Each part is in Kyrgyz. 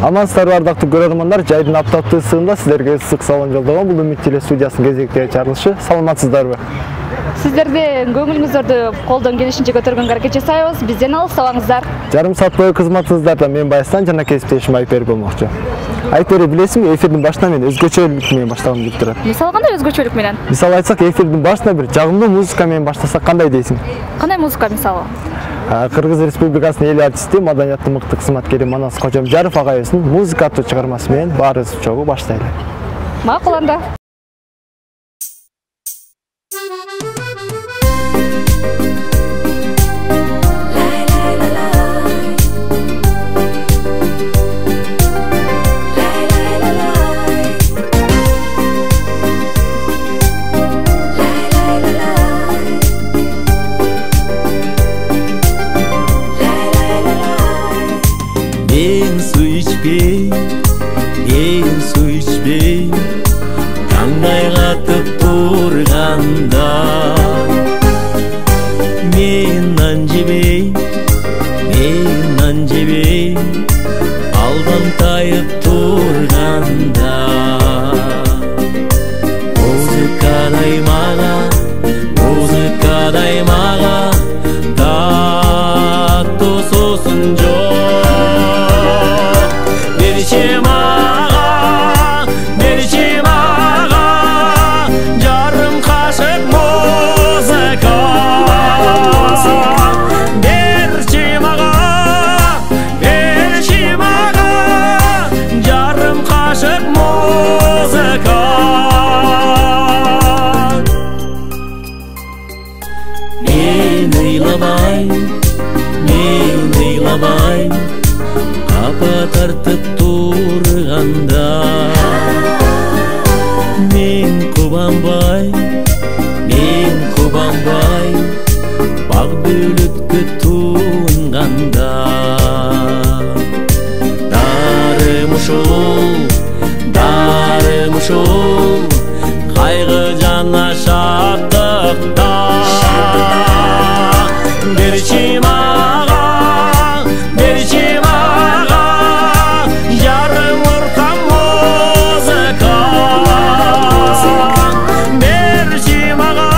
Амансыздарбы ардактуу көрөрмандар, жайдын аптаптуу ысыгында силерге ысык салам жолдогон бул Үмүт теле студиясынын кезектеги чыгарылышы. Саламатсыздарбы? Сиздерди көңүлүңүздөрдү колдон келишинче көтөргөнгө аракет жасайбыз. Бизден алыс салаңыздар. Жарым саат бою кызматыңыздарда мен Байстан жана кесиптешим Айпер болмокчу. Айпер, билесиңби, эфирдин башында мен өзгөчөлүк менен баштагым келип турат. Мисалы кандай өзгөчөлүк менен? Мисалы айтсак, эфирдин башында бир жагымдуу музыка менен баштасак кандай дейсиң? Кандай музыка мисалы? Кыргыз Республикасынын эл артисти, маданияттын мыкты кызматкери Манас Кожомжаров агайыбыздын музыка аттуу чыгармасы менен баарыбыз чогуу баштайлы. Макул анда. Мен су içпей, таңдай қатып турганда, мен нан жебей, алдан тайып турганда, музыкадай мага таттуу сосын жок. Берчи мага жарым кашык музыка. Берчи мага жарым кашык музыка. Мен ыйламай, апа тартып турганда, мен кубанбай, баг бөлөткө тунганда, дарым ушул кайгы жана шаттыкта. Берчи мага жарым уркам музыка. Берчи мага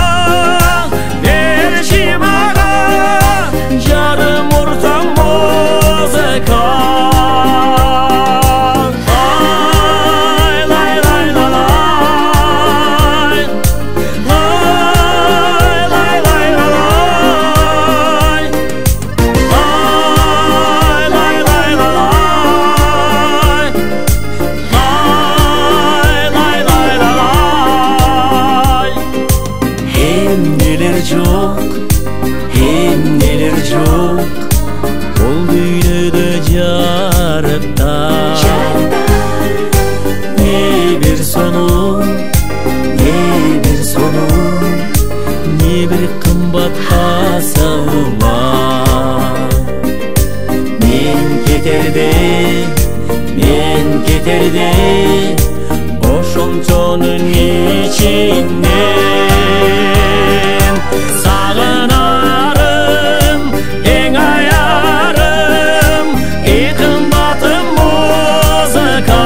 жарым уркам музыка. Эмнелер жок бул дүйнөдө жарыкта. Не бир сонун, не бир кымбат асылма. Мен кетерде ошончонун ичинен сагынарым, эң аярым, эң кымбатым музыка.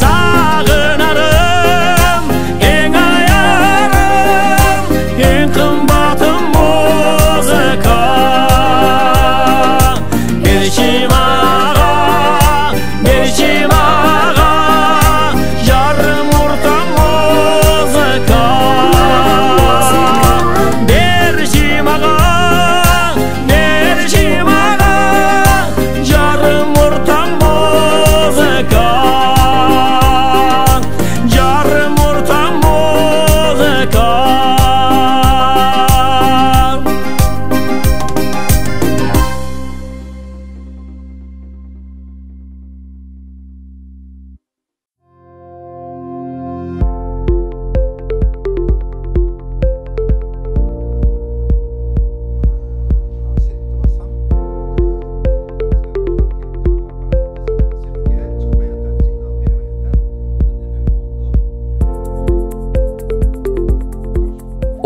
Сагынарым, эң аярым, эң кымбатым музыка. Берчи мага жарым уркам музыка.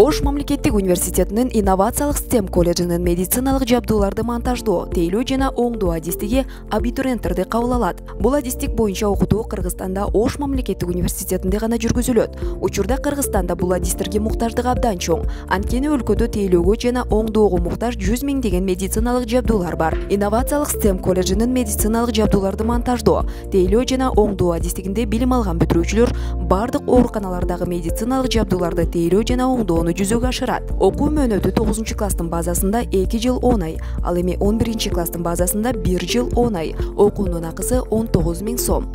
Ош мамлекеттик университетинин инновациялык STEM колледжинин медициналык жабдууларды монтаждоо, тейлөө жана оңдоо адистиги абитуриенттерди кабыл алат. Бул адистик боюнча окутуу Кыргызстанда Ош мамлекеттик университетинде гана жүргүзүлөт. Учурда Кыргызстанда бул адистерге муктаждык абдан чоң. Анткени өлкөдө тейлөөгө жана оңдоого муктаж 100 миңдеген медициналык жабдуулар бар. Инновациялык STEM колледжинин медициналык жабдууларды монтаждоо, тейлөө жана оңдоо адистигинде билим алган бүтүрүүчүлөр бардык ооруканалардагы медициналык жабдууларды тейлөө жана оңдоону жүзөгө ашырат. Окуу мөөнөтү 9 класстын базасында 2 жыл 10 ай, ал эми 11 класстын базасында 1 жыл 10 ай. Окуунун акысы 19 000 сом.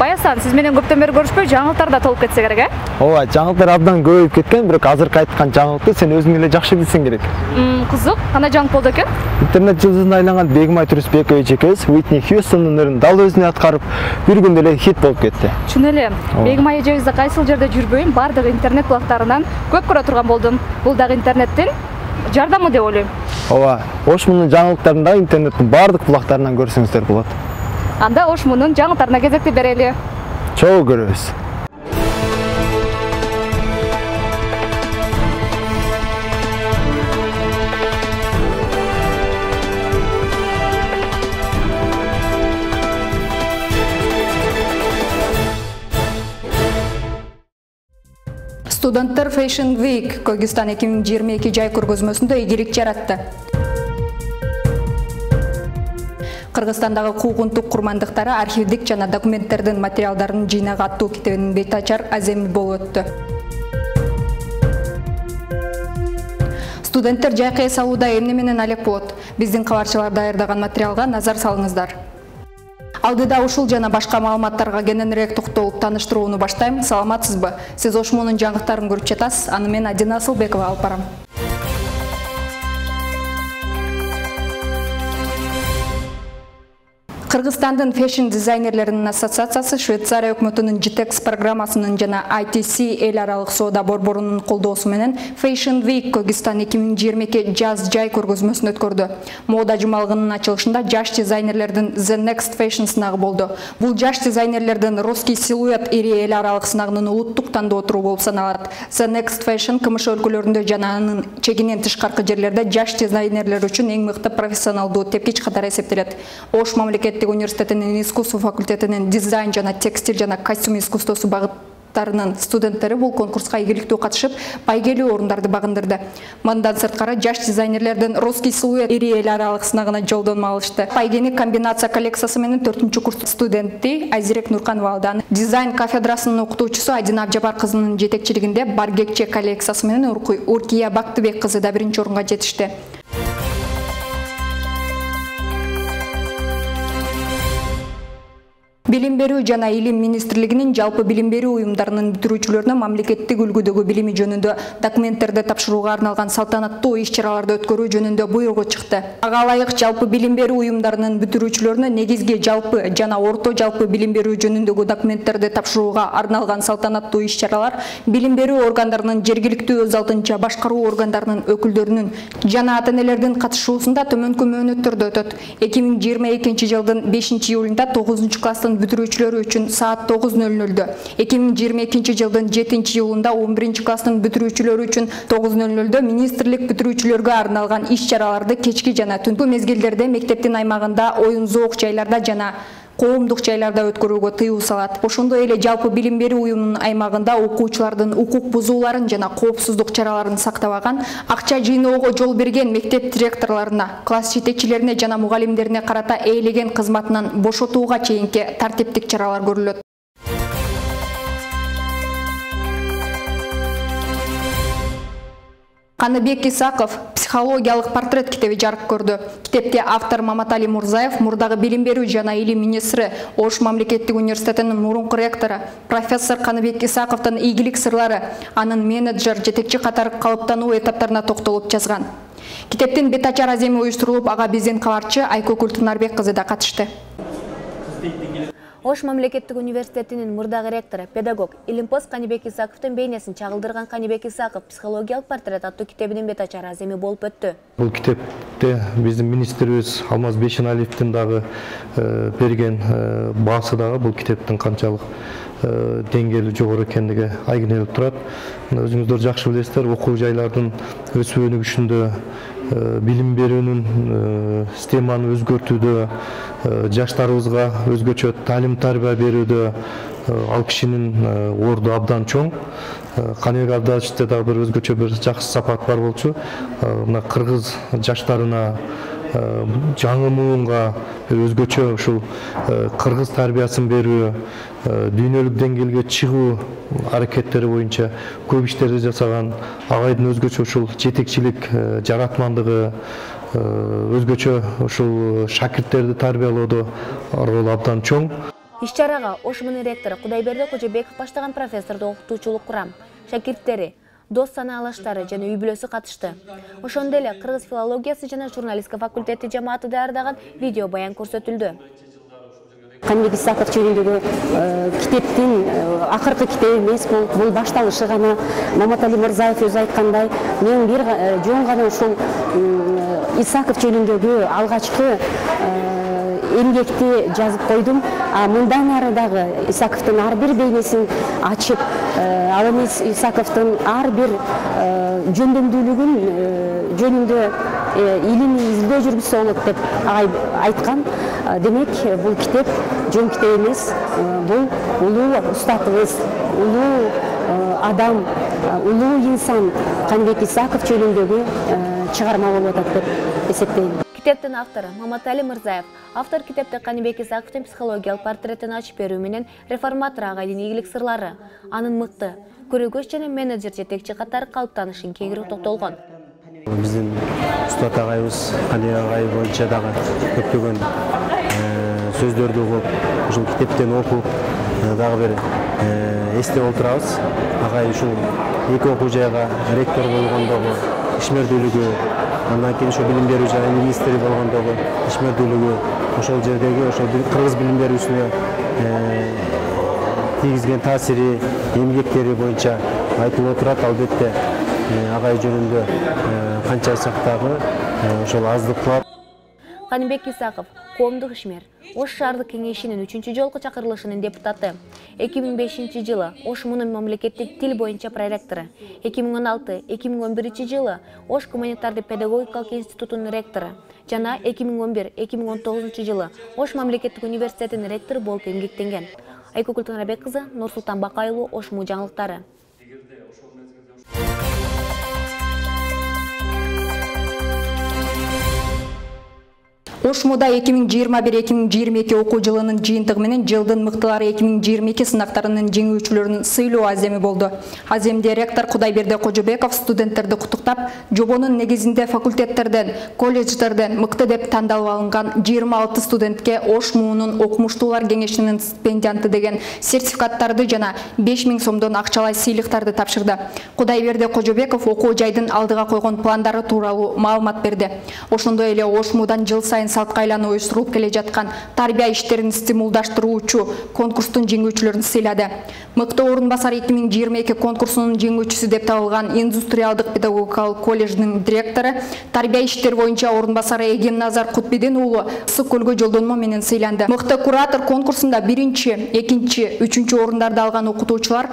Баясан, сиз менен көптөн бери көрүшпөй, жаңылыктарда толуп кетсе керек, э? Ооба, жаңылыктар абдан көбөйүп кеткен, бирок азыркы айткан жаңылыкты сен өзүң эле жакшы билсең керек. Кызык, кандай жаңылык болду экен? Интернет жылдызына айланган Бегимай Турусбекович экөөбүз Уитни Хьюстондун ырын дал өзүнө аткарып, бир күндө эле хит болуп кетти. Чын эле. Бегимай эжебизди кайсыл жерде жүрбөйүн, бардык интернет булактарынан көп көрө турган болдум. Бул дагы интернеттин жардамы деп ойлойм. Ооба, Ош мунун жаңылыктарын да интернеттин бардык булактарынан көрсөңүздөр болот. Анда Ош мунун жаңылыктарына кезекти берели. Чогуу көрөбүз. Студенттер Fashion Week Кыргызстан 2022 жай көргөзмөсүндө ийгилик жаратты. Кыргызстандагы куугунтук курмандыктары архивдик жана документтердин материалдарын жыйнага аттуу китебинин бетачар аземи болуп өттү. Студенттер жайкы эс алууда эмне менен алек болот? Биздин кабарчылар даярдаган материалга назар салыңыздар. Алдыда ушул жана башка маалыматтарга кененирээк токтолуп тааныштырууну баштайм. Саламатсызбы? Сиз Ош мунун жаңылыктарын көрүп жатасыз. Аны мен Адина Асылбекова алып барам. Кыргызстандын фэшн дизайнерлеринин ассоциациясы Швейцария өкмөтүнүн JITEX программасынын жана ITC эл аралык соода борборунун колдоосу менен Fashion Week Кыргызстан 2022 жаз жай көргөзмөсүн өткөрдү. Мода жумалыгынын ачылышында жаш дизайнерлердин The Next Fashion сынагы болду. Бул жаш дизайнерлердин русский силуэт ири эл аралык сынагынын улуттук тандоо туру болуп саналат. The Next Fashion КМШ өлкөлөрүндө жана анын чегинен тышкаркы жерлерде жаш дизайнерлер үчүн эң мыкты профессионалдуу тепкич катары эсептелет. Ош мамлекеттик университетинин искусство факультетинин дизайн жана текстиль жана костюм искусствосу багыттарынын студенттери бул конкурска ийгиликтүү катышып, байгелүү орундарды багындырды. Мындан сырткары жаш дизайнерлердин русский силуэт ири эл аралык сынагына жолдонма алышты. Байгени комбинация коллекциясы менен 4-курс студенти Айзирек Нурканова алды. Дизайн кафедрасынын окутуучусу Адина Абжабар кызынын жетекчилигинде Баргекче коллекциясы менен Уркия Бактыбек кызы да 1-орунга жетишти. Билим берүү жана илим министрлигинин жалпы билим берүү уюмдарынын бүтүрүүчүлөрүнө мамлекеттик үлгүдөгү билими жөнүндө документтерди тапшырууга арналган салтанаттуу иш-чараларды өткөрүү жөнүндө буйругу чыкты. Ага ылайык жалпы билим берүү уюмдарынын бүтүрүүчүлөрүнө негизги жалпы жана орто жалпы билим берүү жөнүндөгү документтерди тапшырууга арналган салтанаттуу иш-чаралар билим берүү органдарынын жергиликтүү өз алдынча башкаруу органдарынын өкүлдөрүнүн жана ата-энелердин катышуусунда төмөнкү мөөнөттөрдө өтөт. 2022 жылдын 5-июлунда 9-класстын бүтүрүүчүлөрү үчүн саат 9:00-дө, 2022 жылдын 7-июлунда 11-класстын бүтүрүүчүлөрү үчүн 9:00-дө министрлик бүтүрүүчүлөргө арналган иш-чараларды кечки жана түнкү мезгилдерде мектептин аймагында, оюн-зоок жайларда жана коомдук жайларда өткөрүүгө тыюу салат. Ошондой эле жалпы билим берүү уюмунун аймагында окуучулардын укук бузууларын жана коопсуздук чараларын сактабаган, акча жыйноого жол берген мектеп директорлоруна, класс жетекчилерине жана мугалимдерине карата ээлеген кызматынан бошотууга чейинки тартиптик чаралар көрүлөт. Каныбек Исаков психологиялык портрет китеби жарык көрдү. Китепте автор Маматали Мурзаев мурдагы билим берүү жана илим министри, Ош мамлекеттик университетинин мурунку ректору профессор Каныбек Исаковдун ийгилик сырлары, анын менеджер, жетекчи катары калыптануу этаптарына токтолуп жазган. Китептин бетачар аземи уюштурулуп, ага биздин кабарчы Айкөкүл Тынарбек кызы да катышты. Ош мамлекеттик университетинин мурдагы ректору, педагог Илимпоз Канибек Исаковдун бейнесин чагылдырган Канибек Исаков психологиялык портрет аттуу китебинин бет ачар аземи болуп өттү. Бул китепте биздин министрибиз Алмаз Бейшеналиевдин дагы берген баасы дагы бул китептин канчалык деңгээли жогору экендиги айгинелип турат. Өзүңүздөр жакшы билесиздер, окуу жайлардын өсүп өнүгүшүндө, билим берүүнүн системаны өзгөртүүдө, жаштарыбызга өзгөчө таалим тарбия берүүдө ал кишинин орду абдан чоң. Канибек Абдаловичте дагы бир өзгөчө бир жакшы сапат бар болчу. Мына кыргыз жаштарына жаңы муунга өзгөчө ушул кыргыз тарбиясын берүү, дүйнөлүк деңгээлге чыгуу аракеттери боюнча көп иштерди жасаган. Агайдын өзгөчө ушул жетекчилик жаратмандыгы, өзгөчө ушул шакирттерди тарбиялоодо ролу абдан чоң. Иш-чарага Ош МУН ректору Кудайберди Кожобеков баштаган профессордуу окутуучулук курам, шакирттери, дос санаалаштары жана үй бүлөсү катышты. Ошондой эле кыргыз филологиясы жана журналистика факультети жамааты даярдаган видео баян көрсөтүлдү. Канибек Исаков жөнүндөгү китептин акыркы китеби эмес, бул башталышы гана. Маматали Мырзаев өзү айткандай, мен бир жөн гана ушул Исаков жөнүндөгү алгачкы эмгекти жазып койдум. Мындан ары дагы Исаковдун ар бир бейнесин ачып, ал эмес Исаковдун ар бир жөндөмдүүлүгүн жөнүндө илимий издөө жүргүзсө болот деп айткан. Демек, бул китеп жөн китеп эмес, бул улуу устатыбыз, улуу адам, улуу инсан Канибек Исаков жөнүндөгү чыгарма болуп атат деп эсептейм. Китептин автору Маматали Мырзаев автор китепте Канибек Исаковдун психологиялык портретин ачып берүү менен реформатор агайдын ийгилик сырлары, анын мыкты, көрөгөч жана менеджер жетекчи катары калыптанышын кеңири токтолгон. Биздин устат агайыбыз Канибек агай боюнча дагы көптөгөн сөздөрдү угуп, ушул китептен окуп, дагы бир эстеп отурабыз. Агай ушул эки окуу жайга ректор болгондогу ишмердүүлүгү, андан кийин ошо билим берүү жана министри болгондогу ишмердүүлүгү, ошол жердеги ошол кыргыз билим берүүсүнө тийгизген таасири, эмгектери боюнча айтылып отурат. Албетте агай жөнүндө канча айтсак дагы ошол аздык кылат. Канибек Исаков коомдук ишмер, Ош шаардык кеңешинин 3-чү жолку чакырылышынын депутаты, 2005 жылы Ош МУН мамлекеттик тил боюнча проректору, 2016-2011 жылы Ош гуманитардык педагогикалык институтунун ректору жана 2011-2019 жылы Ош мамлекеттик университетинин ректору болуп эмгектенген. Айкөгүл Тынарбек кызы, Нурсултан Бакайұлы, Ош МУН жаңылыктары. Ош МУНда 2021-2022 окуу жылынын жыйынтыгы менен жылдын мыктылары 2022 сынактарынын жеңүүчүлөрүн сыйлоо аземи болду. Аземде ректор Кудайберди Кожобеков студенттерди куттуктап, жобонун негизинде факультеттерден, колледждерден мыкты деп тандалып алынган 26 студентке Ош МУНунун окумуштуулар кеңешинин стипендианты деген сертификаттарды жана 5000 сомдон акчалай сыйлыктарды тапшырды. Кудайберди Кожобеков окуу жайдын алдыга койгон пландары тууралуу маалымат берди. Ошондой эле Ош МУНдан жыл сайын салтка айлануу уюштурулуп келе жаткан тарбия иштерин стимулдаштыруучу конкурстун жеңүүчүлөрүн сыйлады. Мыкты орун басар 2022 конкурсунун жеңүүчүсү деп табылган индустриалдык педагогикалык колледждин директору, тарбия иштер боюнча орун басары Эгемназар Кутбедин уулу Ысык көлгө жолдонмо менен сыйланды. Мыкты куратор конкурсунда 1-чи, 2-чи, 3-чү орундарды алган окутуучулар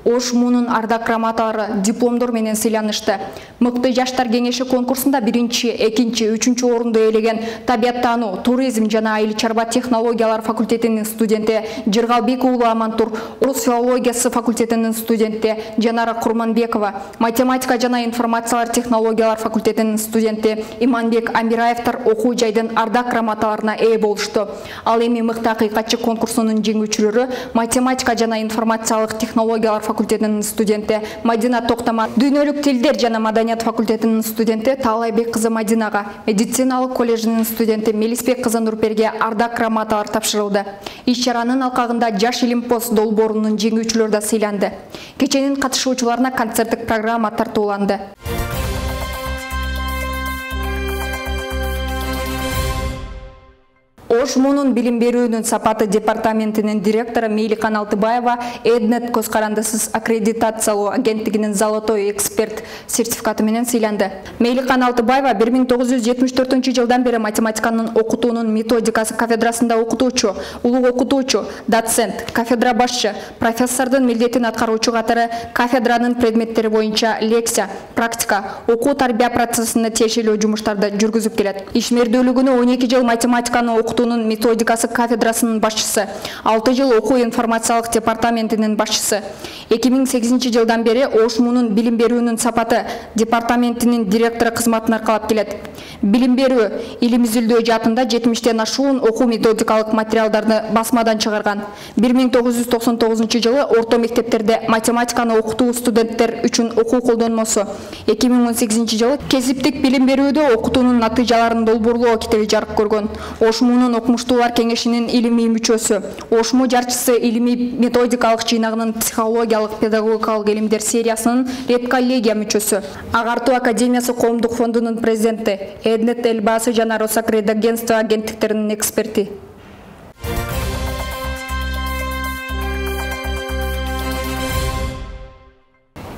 Ош МУНунун ардак грамоталары, дипломдор менен сыйланышты. Мыкты жаштар кеңеши конкурсунда 1-чи, 2-чи, 3-чү орунду ээлеген табиаттануу, туризм жана айыл чарба технологиялар факультетинин студенти Жыргалбек уулу Амантур, орус филологиясы факультетинин студенти Жанара Курманбекова, математика жана информациялар технологиялар факультетинин студенти Иманбек Амираевтер окуу жайдын ардак грамоталарына ээ болушту. Ал эми мыкты акыйкатчы конкурсунун жеңүүчүлөрү математика жана информациялык технологиялар факультетинин студенти Мадина Токтама, дүйнөлүк тилдер жана маданият факультетинин студенти Таалайбек кызы Мадинага, медициналык колледжинин студенти Мелисбек кызы Нурперге ардак грамоталар тапшырылды. Иш-чаранын алкагында жаш Илимпоз долбоорунун жеңүүчүлөрү да сыйланды. Кеченин катышуучуларына концерттик программа тартууланды. ОШМУнун билим берүүнүн сапаты департаментинин директору Мейликан Алтыбаева Эднет көз карандысыз аккредитациялоо агенттигинин золотой эксперт сертификаты менен сыйланды. Мейликан Алтыбаева 1974-жылдан бери математиканын окутуунун методикасы кафедрасында окутуучу, улуу окутуучу, доцент, кафедра башчы, профессордун милдетин аткаруучу катары кафедранын предметтери боюнча лекция, практика, окуу тарбия процессине тиешелүү жумуштарды жүргүзүп келет. Ишмердүүлүгүнө 12 жыл математиканы окутуунун методикасы кафедрасынын башчысы, 6 жыл окуу информациялык департаментинин башчысы. 2008 жылдан бери ОШМУнун билим берүүнүн сапаты департаментинин директору кызматын аркалап келет. Билим берүү илим изилдөө жаатында 70тен ашуун окуу методикалык материалдарды басмадан чыгарган. 1999 жылы орто мектептерде математиканы окутуу студенттер үчүн окуу колдонмосу. 2018 жылы кесиптик билим берүүдө окутуунун натыйжаларын долбоорлоо китеби жарык көргөн. ОШМУнун окумуштуулар кеңешинин илимий мүчөсү, ОШМУ жарчысы илимий методикалык жыйнагынын психологиялык педагогикалык илимдер сериясынын редколлегия мүчөсү, Агартуу академиясы коомдук фондунун президенти, Эднет Элбасы жана Росакредагентство агенттиктеринин эксперти.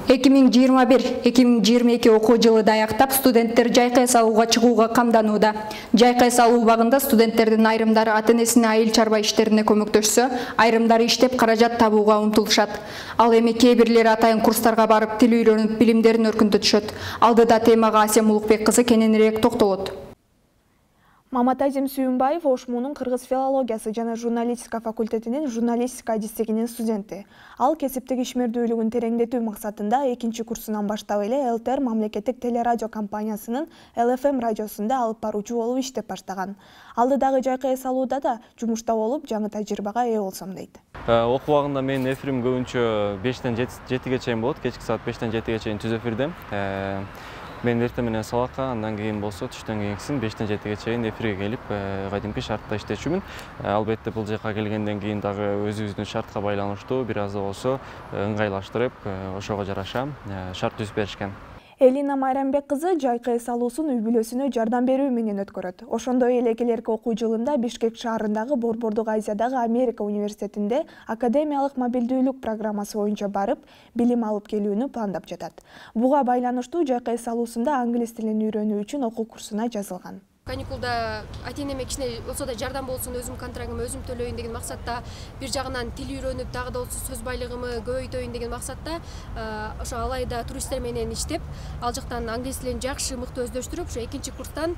2021-2022 окуу жылы даяктап, студенттер жайкы эс алууга чыгууга камданууда. Жайкы эс алуу убагында студенттердин айрымдары ата-энесине айыл чарба иштерине көмөктөшсө, айрымдары иштеп каражат табууга умтулушат. Ал эми кээ бирлери атайын курстарга барып, тил үйрөнүп, билимдерин өркүндөтүшөт. Алдыда темага Асем Улукбек кызы кененирээк токтолот. Маматазим Сүйүнбаев ОШМУнун кыргыз филологиясы жана журналистика факультетинин журналистика адистигинин студенти. Ал кесиптик ишмердүүлүгүн тереңдетүү максатында 2 курсунан баштап эле ЛТР мамлекеттик телерадио компаниясынын ЛФМ радиосунда алып баруучу болуп иштеп баштаган. Алдыдагы жайкы эс алууда да жумушта болуп, жаңы тажрыйбага ээ болсом дейт. Окуу убагында менин эфирим көбүнчө 5-тен 7-ге чейин болот, кечки саат 5-тен 7-ге чейин түз эфирдем. Мен эртең менен сабакка, андан кийин болсо түштөн кийинкисин 5-тен 7-ге чейин эфирге келип, кадимки шартта иштечүмүн. Албетте бул жака келгенден кийин дагы өзүбүздүн шартка байланыштуу бир аз да болсо ыңгайлаштырып, ошого жараша шарт түзүп беришкен. Элина Майрамбек кызы жайкы эс алуусун үй-бүлөсүнө жардам берүү менен өткөрөт. Ошондой эле келерки окуу жылында Бишкек шаарындагы Борбордук Азиядагы Америка университетинде академиялык мобилдүүлүк программасы боюнча барып, билим алып келүүнү пландап жатат. Буга байланыштуу жайкы эс алуусунда англис тилин үйрөнүү үчүн окуу курсуна жазылган. Каникулда ата-энеме кичине болсо да жардам болсун, өзүм контрагымды өзүм төлөйүн деген максатта, бир жагынан тил үйрөнүп, дагы да болсо сөз байлыгымы көбөйтөйүн деген максатта, ошо алайда туристтер менен иштеп, ал жактан англис тилин жакшы мыкты өздөштүрүп, ошо 2 курстан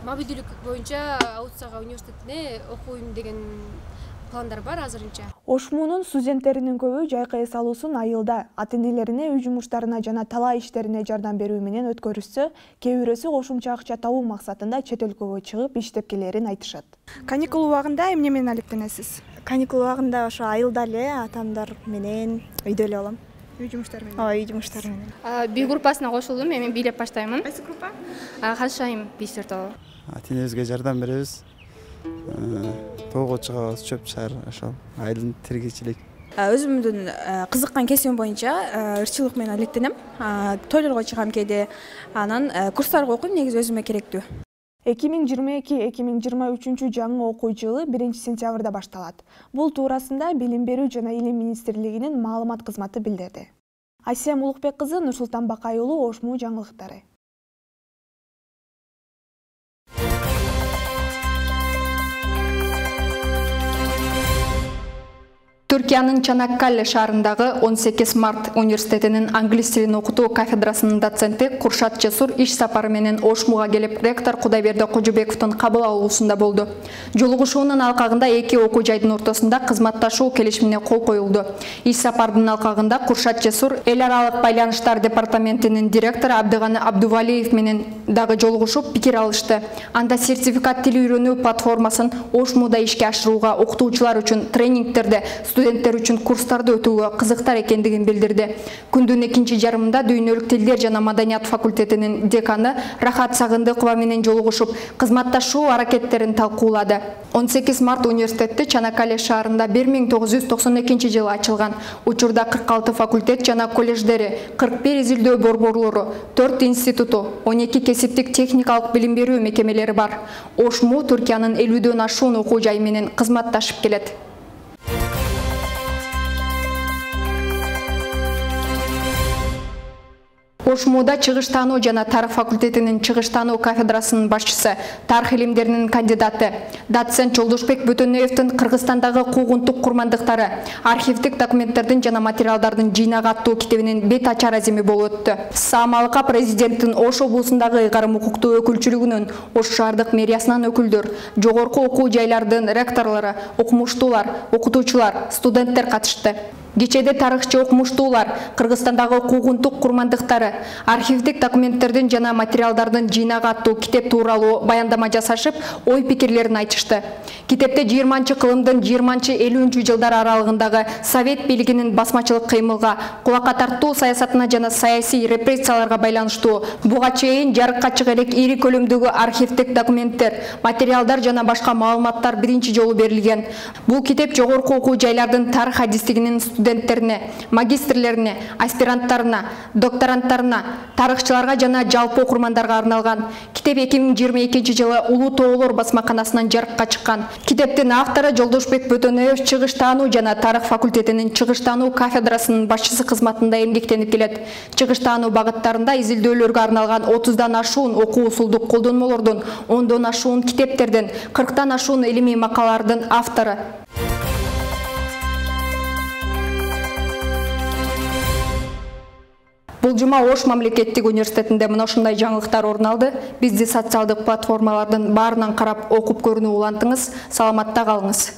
мобилдүүлүк боюнча Аутсага университетине окуйм деген пландар бар азырынча. ОШМУнун студенттеринин көбү жайкы эс алуусун айылда ата-энелерине үй жумуштарына жана талаа иштерине жардам берүү менен өткөрүшсө, кээ бирөөсү кошумча акча табуу максатында чет өлкөгө чыгып иштеп келерин айтышат. Каникул убагында эмне менен алектенесиз? Каникул убагында ошо айылда эле атамдар менен үйдө эле болом. Үй жумуштары менен. Ой, үй жумуштары менен. Би группасына кошулдум, эми бийлеп баштаймын. Кайсы группа? Хашайым 5 тобу. Ата-энебизге жардам беребиз. Тоого чыгабыз, чөп чаар, ошол айылдын тиргичилик. Өзүмдүн кызыккан кесибим боюнча ырчылык менен алектенем. Тойлорго чыгам кээде, анан курстарга окуйм, негизи өзүмө керектүү. 2022-2023 жаңы окуу жылы 1-сентябрда башталат. Бул туурасында Билим берүү жана Илим министрлигинин маалымат кызматы билдирди. Асем Улукбек кызы, Нурсултан Бакай уулу, ОШМУ жаңылыктары. Түркиянын Чанаккале шаарындагы 18 март университетинин англис тилин окутуу кафедрасынын доценти Куршат Жесур иш сапары менен ОШМУга келип, ректор Кудайберди Кожобековдун кабыл алуусунда болду. Жолугушуунун алкагында 2 окуу жайдын ортосунда кызматташуу келишимине кол коюлду. Иш сапардын алкагында Куршат Жесур эл аралык байланыштар департаментинин директору Абдыганы Абдувалиев менен дагы жолугушуп, пикир алышты. Анда сертификат тил үйрөнүү платформасын ОШМУда ишке ашырууга, окутуучулар үчүн тренингтерде студенттер үчүн курстарды өтүүгө кызыктар экендигин билдирди. Күндүн экинчи жарымында дүйнөлүк тилдер жана маданият факультетинин деканы Рахат Сагындыкова менен жолугушуп, кызматташуу аракеттерин талкуулады. 18 март университетти Чанакале шаарында 1992 ачылган. Учурда 46 факультет жана колледждери, 41 изилдөө борборлору, 4 институту, 12 кесиптик техникалык билим берүү мекемелери бар. ОШМУ Түркиянын 50дөн ашуун окуу жайы менен кызматташып келет. ОШМУда чыгыш таануу жана тарых факультетинин чыгыш таануу кафедрасынын башчысы, тарых илимдеринин кандидаты, доцент Жолдошбек Бөтөнөевдин Кыргызстандагы куугунтук курмандыктары, архивдик документтердин жана материалдардын жыйнагы аттуу китебинин бет ачар аземи болуп өттү. Саамалыкка президенттин Ош облусундагы ыйгарым укуктуу өкүлчүлүгүнөн, Ош шаардык мэриясынан өкүлдөр, жогорку окуу жайлардын ректорлору, окумуштуулар, окутуучулар, студенттер катышты. Кечеде тарыхчы окумуштуулар, Кыргызстандагы куугунтук курмандыктары, архивдик документтердин жана материалдардын жыйнагы аттуу китеп тууралуу баяндама жасашып, ой пикирлерин айтышты. Китепте 20-кылымдын 20-50 жылдар аралыгындагы Совет бийлигинин басмачылык кыймылга, кулакка тартуу саясатына жана саясий репрессияларга байланыштуу буга чейин жарыкка чыга элек ири көлөмдөгү архивдик документтер, материалдар жана башка маалыматтар биринчи жолу берилген. Бул китеп жогорку окуу жайлардын тарых адистигинин студенттерине, магистрлерине, аспиранттарына, докторанттарына, тарыхчыларга жана жалпы окурмандарга арналган. Китеп 2022 жылы Улуу Тоолор басмаканасынан жарыкка чыккан. Китептин автору Жолдошбек Бөтөнөев чыгыш таануу жана тарых факультетинин чыгыш таануу кафедрасынын башчысы кызматында эмгектенип келет. Чыгыш таануу багыттарында изилдөөлөргө арналган 30дан ашуун окуу усулдук колдонмолордун, 10дон ашуун китептердин, 40тан ашуун илимий макалалардын автору. Бул жума Ош мамлекеттик университетинде мына ушундай жаңылыктар орун алды. Бизди социалдык платформалардын баарынан карап окуп көрүүнү улантыңыз. Саламатта калыңыз.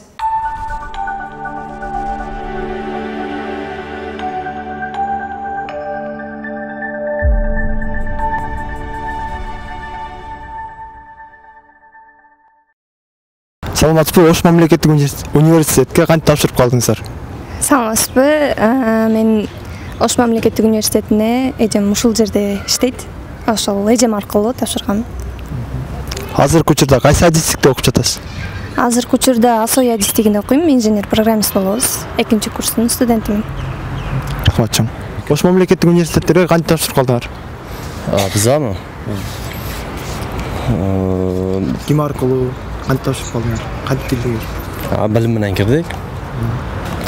Саламатсызбы, Ош мамлекеттик университетке кантип тапшырып калдыңыздар? Саламатсызбы, мен Ош мамлекеттик университетине эжем ушул жерде иштейт. Ошол эжем аркылуу тапшыргам. Азыркы учурда кайсы адистикте окуп жатасыз? Азыркы учурда АСОИ адистигинде окуйм, инженер-программист болобуз. 2-курстун студентимин. Рахмат чоң. Ош мамлекеттик университеттерге кантип тапшырып калдыңар? Бизами? Ким аркылуу кантип тапшырып калдыңар? Кантип келдиңер? Билим менен кирдик.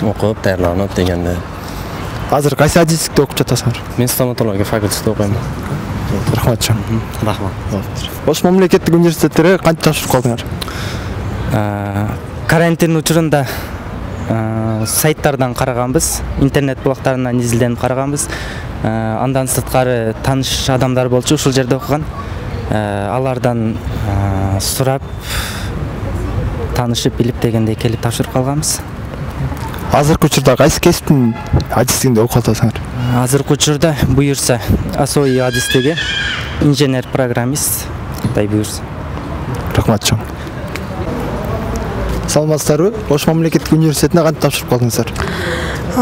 Окуп, даярданып дегенде. Азыр кайсы адистикте окуп жатасыңар? Мен стоматология факультетинде окуйм. Рахмат чоң. Рахмат. Ош мамлекеттик университеттерге кантип тапшырып калдыңар? Карантин учурунда сайттардан караганбыз, интернет блогтарынан изилденип караганбыз. Андан сырткары тааныш адамдар болчу, ушул жерде окуган. Алардан сурап, таанышып, билип дегендей келип тапшырып калганбыз. Азыркы учурда кайсы кесиптин адистигинде окуп атасыңар? Азыркы учурда буюрса АСОИ адистиги, инженер-программист, дай буюрса. Рахмат чоң. Саламатсыздарбы? Ош мамлекеттик университетине кантип тапшырып калдыңыздар?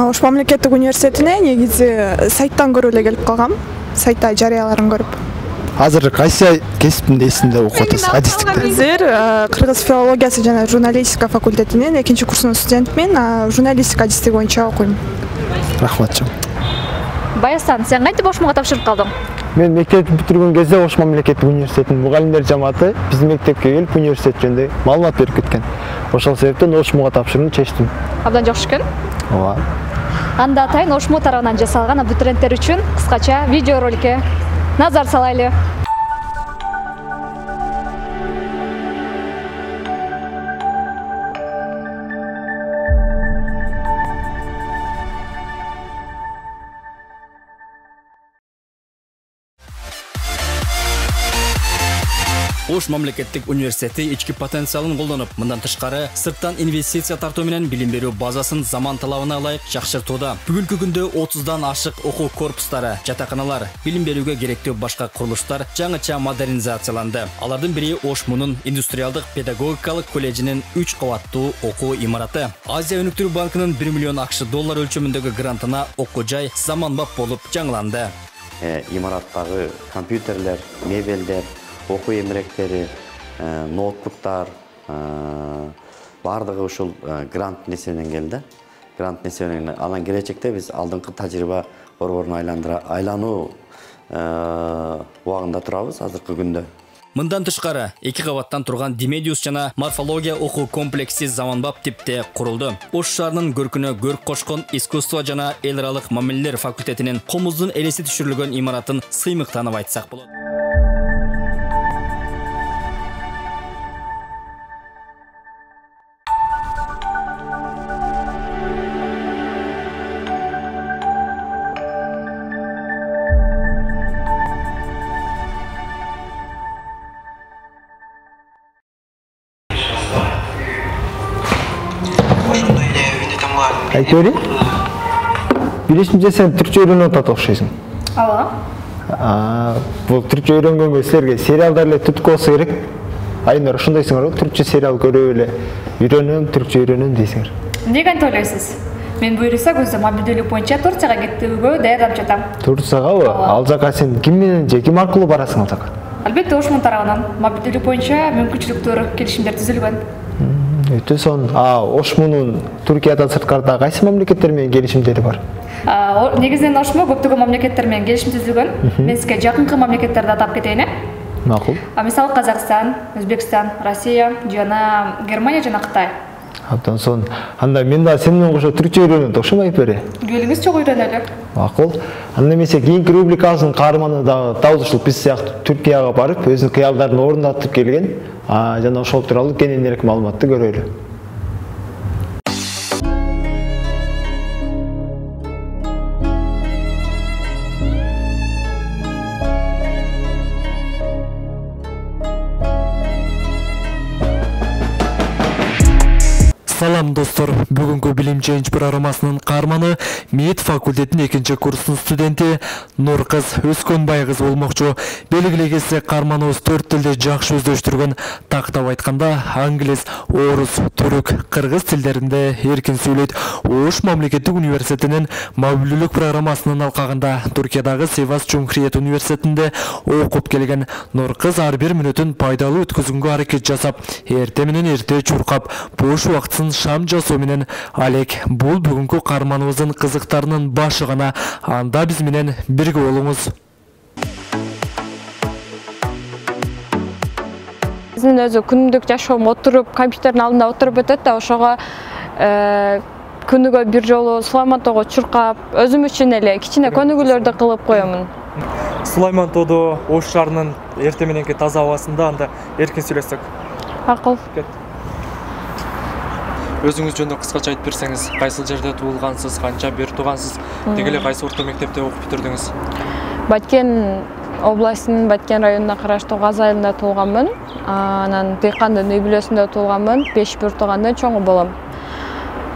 Ош мамлекеттик университетине негизи сайттан көрүп эле келип калгам. Сайтта жарыяларын көрүп. Азыр кайсы кесиптин эсинде окуп атасыз? Адистикте. Азыр кыргыз филологиясы жана журналистика факультетинин 2-курсунун студентимин, журналистика адистиги боюнча окуйм. Рахмат чоң. Баястан, сен кантип ОШМУга тапшырып калдың? Мен мектепти бүтүргөн кезде Ош мамлекеттик университетинин мугалимдер жамааты биздин мектепке келип университет жөнүндө маалымат берип кеткен. Ошол себептен ОШМУга тапшырууну чечтим. Абдан жакшы экен. Ооба. Анда атайын ОШМУ тарабынан жасалган абитуриенттер үчүн кыскача видео роликке назар салайлы. Ош мамлекеттик университети ички потенциалын колдонуп, мындан тышкары сырттан инвестиция тартуу менен билим берүү базасын заман талабына ылайык жакшыртууда. Бүгүнкү күндө 30дан ашык окуу корпустары, жатаканалар, билим берүүгө керектүү башка курулуштар жаңыча модернизацияланды. Алардын бири Ош мунун индустриалдык педагогикалык колледжинин 3 кабаттуу окуу имараты. Азия өнүктүрүү банкынын 1 миллион акш доллар өлчөмүндөгү грантына окуу жай заманбап болуп жаңыланды. Имараттагы компьютерлер, мебелдер, окуу эмеректери, ноутбуктар бардыгы ушул грант несебинен келди. Грант несебинен анан келечекте биз алдыңкы тажрыйба борборуна айлануу убагында турабыз азыркы күндө. Мындан тышкары 2 кабаттан турган Димедиус жана морфология окуу комплекси заманбап типте курулду. Ош шаарынын көркүнө көрк кошкон искусство жана эл аралык мамилелер факультетинин комуздун элеси түшүрүлгөн имаратын сыймыктанып айтсак болот. Айтори? Билишимче сен түркчө үйрөнүп атат окшойсуң. Ооба. Бул түркчө үйрөнгөнгө силерге сериалдар эле түрткү болсо керек. Айнур ошондойсуңар го, түркчө сериал көрүп эле үйрөнөм, түркчө үйрөнөм дейсиңер. Эмнеге кантип ойлойсуз? Мен буюрса көзү мобилдүүлүк боюнча Турцияга кеттүүгө даярдап жатам. Турциягабы? Ал жака сен ким менен же ким аркылуу барасың ал жака? Албетте Ошмун тарабынан мобилдүүлүк боюнча мүмкүнчүлүктөр, келишимдер түзүлгөн. Өтө сонун. Ошмунун Түркияда сырткарда кайсы мамлекеттер менен келишимдери бар? Негизинен Ошму көптөгөн мамлекеттер менен келишим түзүлгөн. Мен сизге жакынкы мамлекеттерди атап кетейин. Макул. Мисалы Казакстан, Өзбекстан, Россия жана Германия жана Кытай. Абдан сонун. Анда мен да сен менен кошо түркчө үйрөнөт окшобойт беле? Келиңиз чогуу үйрөнөлү. Макул. Анда эмесе кийинки рубрикабыздын каарманы дагы дал ушул биз сыяктуу Түркияга барып, өзүнүн кыялдарын орундатып келген. Жана ошол тууралуу кененирээк маалыматты көрөлү. Салам достор, бүгүнкү билим ченч программасынын каарманы МИИТ факультетинин 2 курсунун студенти Нуркыз Өскөнбай кызы болмокчу. Белгилей кетсек, каарманыбыз 4 тилде жакшы өздөштүргөн, тактап айтканда англис, орус, түрк, кыргыз тилдеринде эркин сүйлөйт. Ош мамлекеттик университетинин мобилдүүлүк программасынын алкагында Түркиядагы Сивас Чуңкриет университетинде окуп келген. Нуркыз ар бир мүнөтүн пайдалуу өткөзүүгө аракет жасап, эрте менен эрте чуркап, бош убактысын шам жасоо менен алек. Бул бүгүнкү каарманыбыздын кызыктарынын башы гана. Анда биз менен бирге болуңуз. Биздин өзү күндүк жашоом отуруп, компьютердин алдында отуруп өтөт да, ошого күнүгө бир жолу Сулайман тоого чуркап, өзүм үчүн эле кичине көнүгүүлөрдү кылып коёмун. Сулайман тоодо Ош шаарынын эрте мененки таза абасында анда эркин сүйлөсөк. Акыл. Өзүңүз жөнүндө кыскача айтып берсеңиз, кайсыл жерде туулгансыз, канча бир туугансыз, деги эле кайсы орто мектепте окуп бүтүрдүңүз? Баткен областынын Баткен районуна караштуу Газ айылында туулганмын. Анан Дыйкандын үй бүлөсүндө туулганмын, 5 бир туугандан чоңу болом.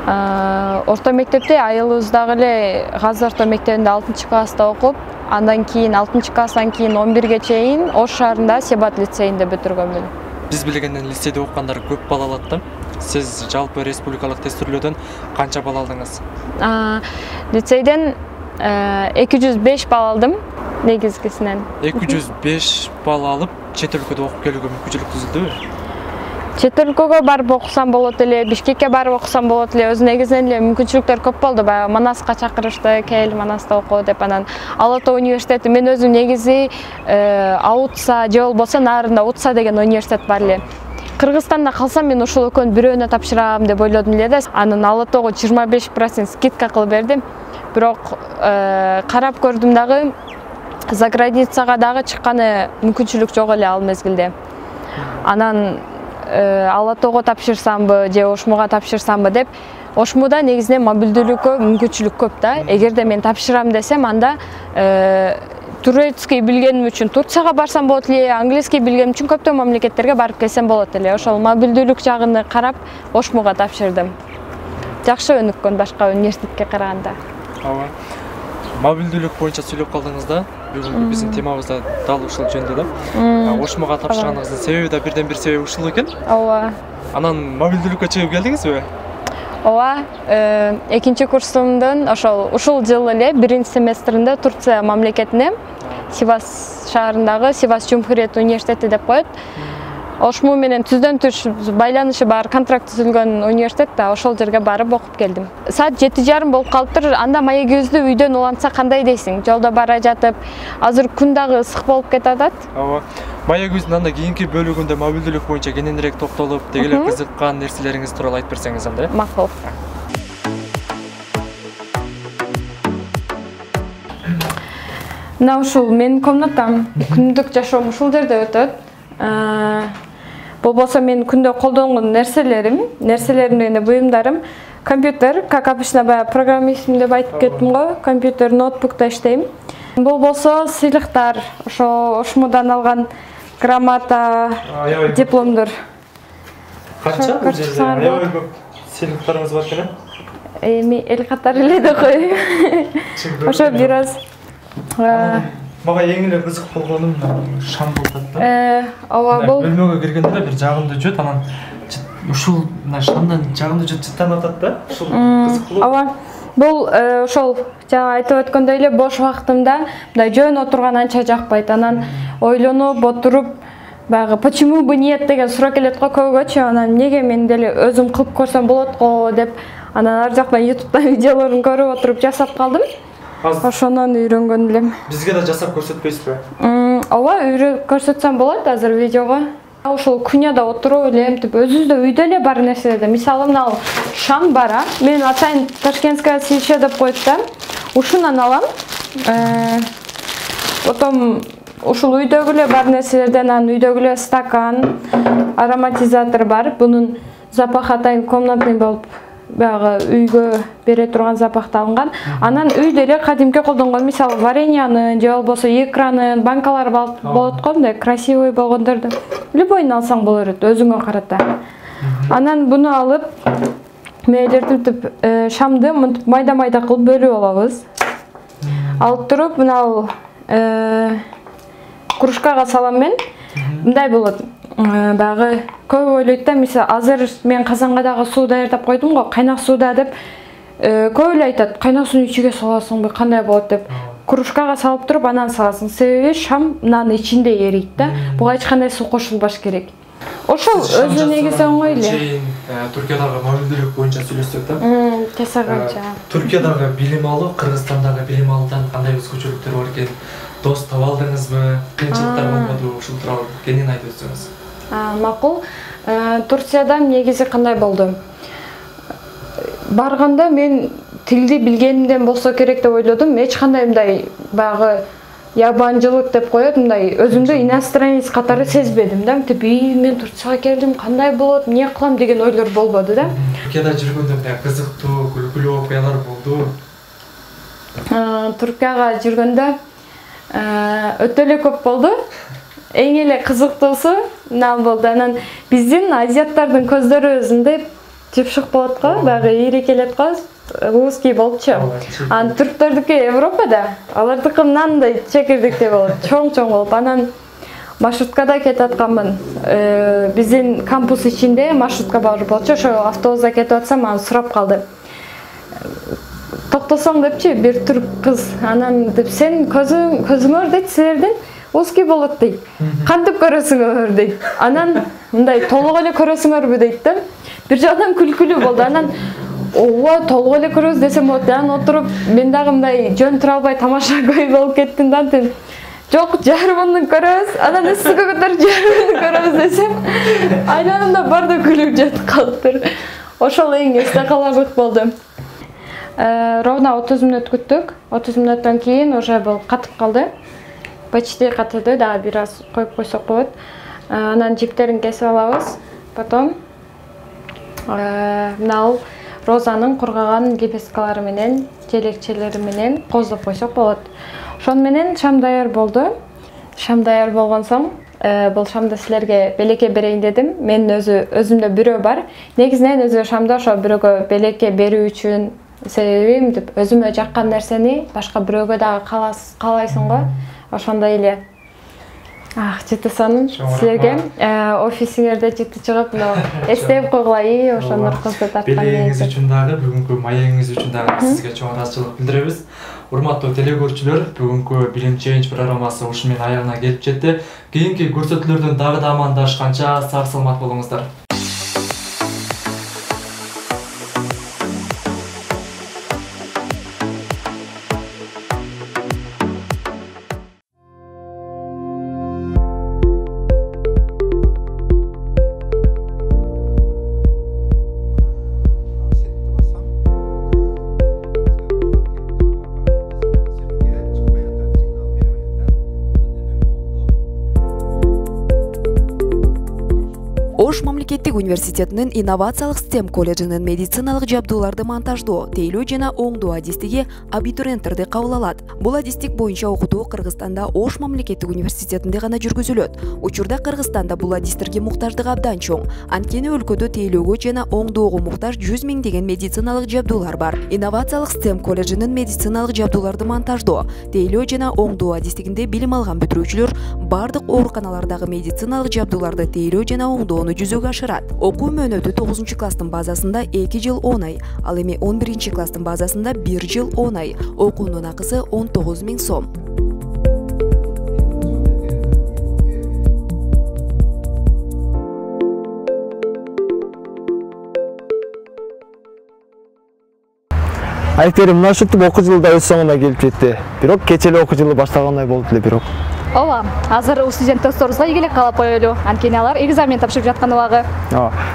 Орто мектепте айылыбыз дагы эле Газ орто мектебинде 6-класста окуп, андан кийин 6-класстан кийин 11-ге чейин Ош шаарында Себат лицейинде бүтүргөнмүн. Биз билгенден лицейде окугандар көп балл алат да. Сиз жалпы республикалык тестирлөөдөн канча балл алдыңыз? Лицейден 205 балл алдым негизгисинен. 205 балл алып, чет өлкөдө окуп келүүгө мүмкүнчүлүк түзүлдүбү? Чет өлкөгө барып окусам болот эле, Бишкекке барып окусам болот эле. Өз негизинен эле мүмкүнчүлүктөр көп болду. Баягы Манаска чакырышты, кел Манаста оку деп. Анан Ала Тоо университети, мен өзүм негизи АУТСА же болбосо нарында УТСА деген университет бар эле. Кыргызстанда калсам мен ошол экөөнүн бирөөнө тапшырам деп ойлодум эле да. Анан Ала Тоого 25% скидка кылып бердим. Бирок карап көрдүм дагы, заграницага дагы чыкканы мүмкүнчүлүк жок эле ал мезгилде. Анан Ала Тоого тапшырсамбы же Ошмуга тапшырсамбы деп, Ошмуда негизинен мобилдүүлүккө мүмкүнчүлүк көп да. Эгерде мен тапшырам десем, анда турецкий билгеним үчүн Турцияга барсам болот эле, английский билгеним үчүн көптөгөн мамлекеттерге барып келсем болот эле. Ошол мобилдүүлүк жагын карап ошмуга тапшырдым. Жакшы өнүккөн башка университетке караганда. Ооба. Мобилдүүлүк боюнча сүйлөп калдыңыз да. Бүгүнкү биздин темабызда дал ушул жөнүндө да. Ошмуга тапшырганыңыздын себеби да бирден бир себеби ушул экен. Ооба. Анан мобилдүүлүккө чыгып келдиңизби? Ооба, экинчи курсумдун ушул жыл эле биринчи семестринде Турция мамлекетине Сивас шаарындагы Сивас Жумхурiyet университети деп коет. Ошму менен түздөн түз байланышы бар контракт түзүлгөн университет да, ошол жерге барып окуп келдим. Саат 7:30 болуп калыптыр. Анда маегибизди үйдөн улантса кандай дейсиң? Жолдо бара жатып, азыр күн дагы ысык болуп кетатат. Ооба. Маегибиздин анда кийинки бөлүгүндө мобилдүүлүк боюнча кененирээк токтолуп, дегеле кызыккан нерселериңиз тууралуу айтып берсеңиз анда. Макул. Мына ушул менин комнатам, күндүк жашоом ушул жерде өтөт. Болбосо мен күндө колдонгон нерселерим, буюмдарым, компьютер, как обычно программистим деп айтып кеттим го, компьютер, ноутбукта иштейм. Болбосо сыйлыктар, ошмудан алган грамота, дипломдор. Канча бул жерде аябай көп сыйлыктарыңыз бар экен? Эми эл катары эле да кой. Ошо бир аз мага эң эле кызык болгону шам болот да. Ооба, бул бөлмөгө киргенде бир жагымдуу жөт, анан ушул жагымдан жагымдуу жөт жыттанып атат да. Ушул кызык болот. Ооба. Бул ошол жана айтып өткөндөй эле бош убактымда мындай жөн отурган анча жакпайт. Анан ойлонуп отуруп, баягы почему бы нет деген суроо келет го көбгөчү. Анан эмнеге мен деле өзүм кылып көрсөм болот го деп, анан ар жактан YouTube'дан видеолорун көрүп отуруп жасап калдым. Ошонон үйрөнгөн элем. Бизге да жасап көрсөтпөйсүзбү? Ооба, көрсөтсөм болот азыр видеого. Ошол күнөдө отуруп эле эмтип өзүбүздө үйдө эле бар нерселерди. Мисалы мына шам бар, мен атайын ташкентская свеча деп коет да. Ушунан алам. Потом ушул үйдөгү эле бар нерселерден, анан үйдөгү эле стакан, ароматизатор бар. Бунун запахы атайын комнатный болуп, баягы үйгө бере турган запахты алынган. Анан үйдө эле кадимки колдонгон, мисалы вареньянын же болбосо икранын банкалары болот го, мындай красивый болгондорду. Любойн алсаң болот, өзүңө карата. Анан буну алып, мээлертип шамды мынтип майда-майда кылып бөлүп алабыз. Алып туруп, мына кружкага салам мен. Мындай болот. Баягы көп ойлойт да, мисалы азыр мен казанга дагы суу даярдап койдум го, кайнак сууда деп көп эле айтат, кайнак сууну ичиге саласыңбы, кандай болот деп. Кружкага салып туруп анан саласың. Себеби шам мынанын ичинде эрийт да. Буга эч кандай суу кошулбаш керек. Ошол өзү негизи оңой эле. Түркиядагы мобилдүүлүк боюнча сүйлөштүк да. Жасаганча. Түркиядагы билим алуу, Кыргызстандагы билим алуудан кандай өзгөчөлүктөр бар экен? Дос таба алдыңызбы? Кыйынчылыктар болбодубу? Ушул тууралуу кенен айтып өтсөңүз. Макул. Турцияда негизи кандай болду? Барганда мен тилди билгенимден болсо керек деп ойлодум. Эч кандай мындай баягы ябанчылык деп коет, мындай өзүмдү иностранец катары сезбедим да. Мен Турцияга келдим, кандай болот, эмне кылам деген ойлор болбоду да. Түркияда жүргөндө мындай кызыктуу, күлкүлүү окуялар болду. Түркияга жүргөндө өтө эле көп болду. Эң эле кызыктуусу мына болду. Анан биздин азиаттардын көздөрү өзүндөй жыпшык болот го, баягы ийри келет го, узкий болчу. Анан түрктөрдүкү Европада, алардыкы мынандай чекирдиктей болот, чоң-чоң болуп. Анан маршруткада кетип атканмын. Биздин кампус ичинде маршрутка бар болчу. Ошо автобуста кетип атсам, анан сурап калды. Токтосоң депчи, бир түрк кыз. Анан деп, сен көзүңөр дейт, силердин узкий болот дейт. Кантип көрөсүңөр дейт. Анан мындай толук эле көрөсүңөрбү дейт да. Бир жагдан күлкүлүү болду. Анан ооба, толук эле көрөбүз десем болот. Анан отуруп, мен дагы мындай жөн тура албай тамаша көй болуп кеттим да. Жок, жарымын көрөбүз. Анан үстүгө көтөрүп жарымын көрөбүз десем, айланымда бар да күлүп жатып калыптыр. Ошол эң эсте каларлык болду. Ровно 30 мүнөт күттүк. 30 мүнөттөн кийин уже бул катып калды. Почти катыды, да, бир аз коюп койсок болот. Анан жиптерин кесип алабыз. Потом мына Розанын кургаган гибискалары менен, желекчелери менен коздоп койсок болот. Ошон менен шам даяр болду. Шам даяр болгон соң, бул шамды силерге белекке берейин дедим. Менин өзүмдө бирөө бар. Негизинен өзү шамды ошо бирөөгө белекке берүү үчүн себебим деп өзүмө жаккан нерсени башка бирөөгө дагы каалайсың го. Ошондой эле жыты силерге офисиңерде жыты чыгып эстеп койгулай, ошо Нуркызды тарткан белегиңиз үчүн дагы, бүгүнкү маегиңиз үчүн дагы сизге чоң ыраазычылык билдиребиз. Урматтуу телекөрүүчүлөр, бүгүнкү Билим Change программасы ушун менен аягына келип жетти. Кийинки көрсөтүүлөрдөн дагы да амандашканча сак саламат болуңуздар. Ош мамлекеттик университетинин инновациялык STEM колледжинин медициналык жабдууларды монтаждоо, тейлөө жана оңдоо адистиги абитуриенттерди кабыл алат. Бул адистик боюнча окутуу Кыргызстанда Ош мамлекеттик университетинде гана жүргүзүлөт. Учурда Кыргызстанда бул адистерге муктаждык абдан чоң. Анткени өлкөдө тейлөөгө жана оңдоого муктаж 100 миңдеген медициналык жабдуулар бар. Инновациялык STEM колледжинин медициналык жабдууларды монтаждоо, тейлөө жана оңдоо адистигинде билим алган бүтүрүүчүлөр бардык ооруканалардагы медициналык жабдууларды тейлөө жана оңдоону жүзөгө ашырат. Окуу мөөнөтү 9 класстын базасында 2 жыл 10 ай, ал эми 11 класстын базасында 1 жыл 10 ай. Окуунун акысы 19 000 сом. Айтерим, мына ушинтип окуу жылы да өз соңуна келип жетти. Бирок кечээ эле окуу жылы башталгандай болду эле бирок. Ооба, азыр студент досторубузга ийгилик каалап коелу. Анткени алар экзамен тапшырып жаткан убагы.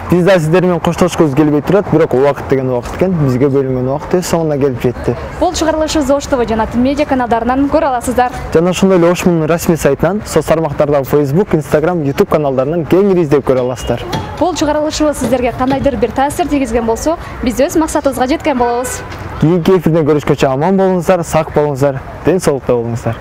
Биз да сиздер менен коштошкубуз келбей турат, бирок убакыт деген убакыт экен. Бизге бөлүнгөн убакыт өз соңуна келип жетти. Бул чыгарылышыбызды Ош ТВ жана Тим медиа каналдарынан көрө аласыздар. Жана ошондой эле Ошмунун расмий сайтынан, соц тармактардагы Facebook, Instagram, YouTube каналдарынан кеңири издеп көрө аласыздар. Бул чыгарылышыбыз сиздерге кандайдыр бир таасир тийгизген болсо, биз өз максатыбызга жеткен болобуз. Кийинки эфирден көрүшкөнчө аман болуңуздар, сак болуңуздар, ден соолукта болуңуздар.